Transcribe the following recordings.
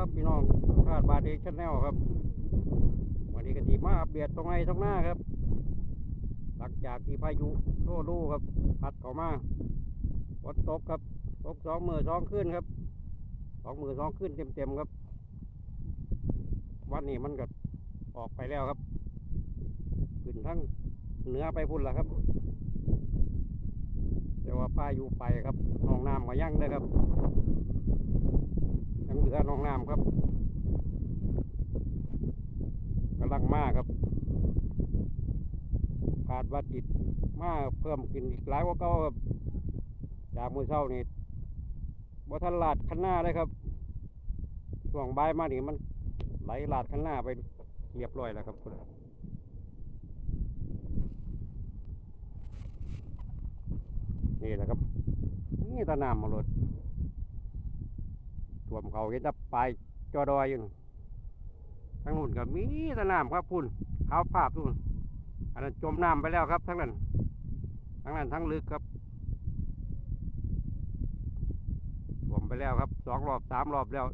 ครับพี่น้องคาดบาดเอกชแนลครับวันนี้ก็ดีมาอัปเดตตรงไหนตรงหน้าครับหลังจากที่พายุโนรูครับพัดเข้ามาฝนตกครับตก2 มื้อ 2 คืนครับ2 มื้อ 2 คืนเต็มครับวันนี้มันก็ออกไปแล้วครับขึ้นทั้งเหนือไปพุ่นละครับแต่ว่าพายุไปครับหนองน้ำก็ยังเลยครับยังเหลือหนองน้ำครับกำลังมาครับคาดว่าจิตมาเพิ่มขึ้นอีกหลายกว่าเก่าครับจากมื้อเช้านี่บ่ทันลาดคันหน้าเลยครับช่วงบ่ายมานี่มันไหลลาดคันหน้าไปเรียบร้อยแล้วครับนี่แหละครับนี่ตะน้ำมาลดท่วมเขาเห็นแตะปลายจอดอยอยู่ทั้งนู้นก็มีตะน้ำครับพุ่นขาวภาพนู่นอันนั้นจมน้ำไปแล้วครับทั้งนั้นทั้งลึกครับท่วมไปแล้วครับ2 รอบ 3 รอบแล้ว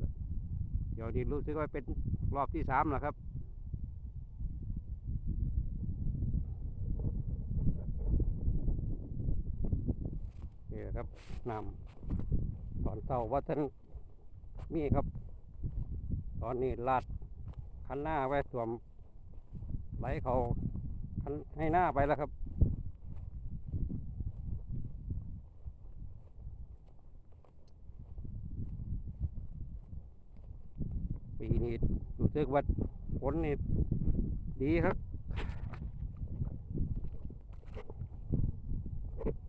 เดี๋ยวนี้รู้สึกว่าเป็นรอบที่3แล้วครับนี่แหละครับน้ำตอนเช้าว่าท่านมีครับตอนนี้ลาดคันหน้าไว้ท่วมไหลเขาคันให้หน้าไปแล้วครับปีนี้รู้สึกว่าฝนนี่ดีครับ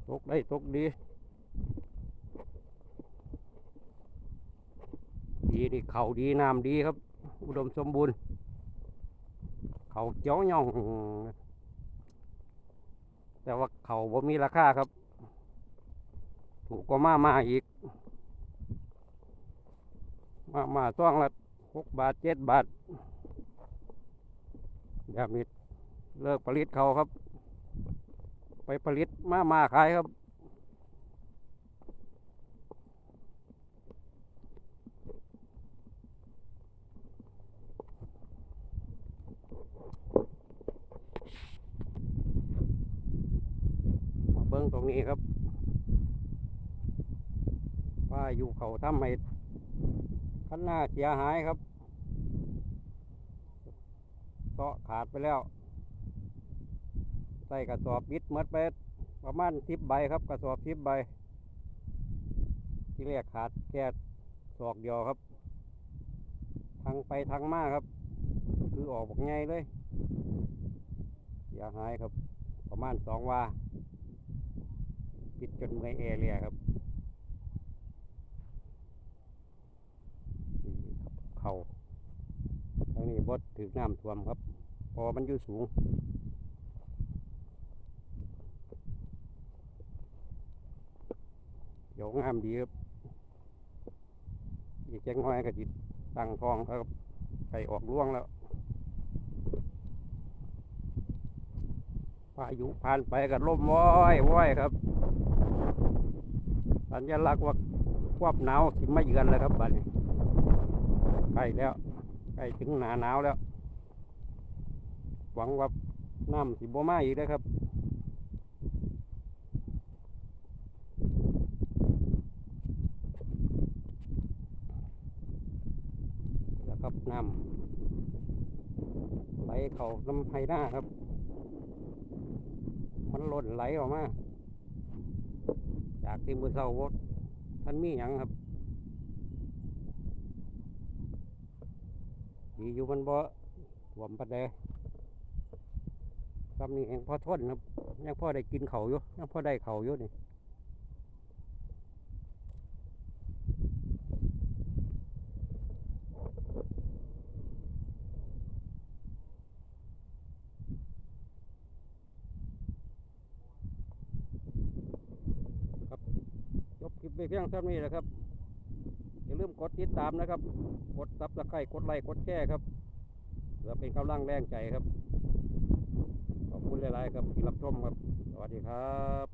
ตกได้ตกดีนี่เขาดีน้ำดีครับอุดมสมบูรณ์เขาเจียวย่องแต่ว่าเขาบ่มีราคาครับถูกกว่ามาอีกมาต้องละ6 บาท 7 บาทแบบนี้เลิกผลิตเขาครับไปผลิตมาขายครับมาเบิ้งตรงนี้ครับว่าอยู่เขาทำให้คันหน้าเสียหายครับเกาะขาดไปแล้วใส่กระสอบบิดเมดไปประมาณ10 ใบครับกระสอบ10 ใบที่แรกขาดแค่ศอกเดียวครับทางไปทางมาครับคือออกบอกไงเลยเสียหายครับประมาณ2 วาปิดจนในแอร์เลยครับเขาทางนี้บดถึงน้ำท่วมครับพอมันอยู่สูงเดี๋ยวงามดีครับอีกแจ้งน้อยก็จิตตั้งทองครับไปออกล่วงแล้วพายุผ่านไปกับลมว้อยครับสัญลักษณ์ว่าความหนาวสิมาเยือนแล้วครับบัดนี้ใกล้แล้วใกล้ถึงหน้าหนาวแล้วหวังว่าน้ำสิบ่มาอีกนะครับแล้วครับน้ำไหลเข้าน้ำไห้หน้าครับมันล้นไหลออกมาจากที่มือเศร้าท่านมีหยังครับดีอยู่มันบ่ท่วมปะเดคำนี้เองพอทนครับยังพอได้กินเขาอยู่ยังพอได้เขาอยู่นี่ครับจบคลิปไปเพียงเท่านี้แหละครับอย่าลืมกดติดตามนะครับกดซับสไครต์กดไลค์กดแชร์ครับเพื่อเป็นกำลังแรงใจครับขอบคุณหลายๆครับที่รับชมครับสวัสดีครับ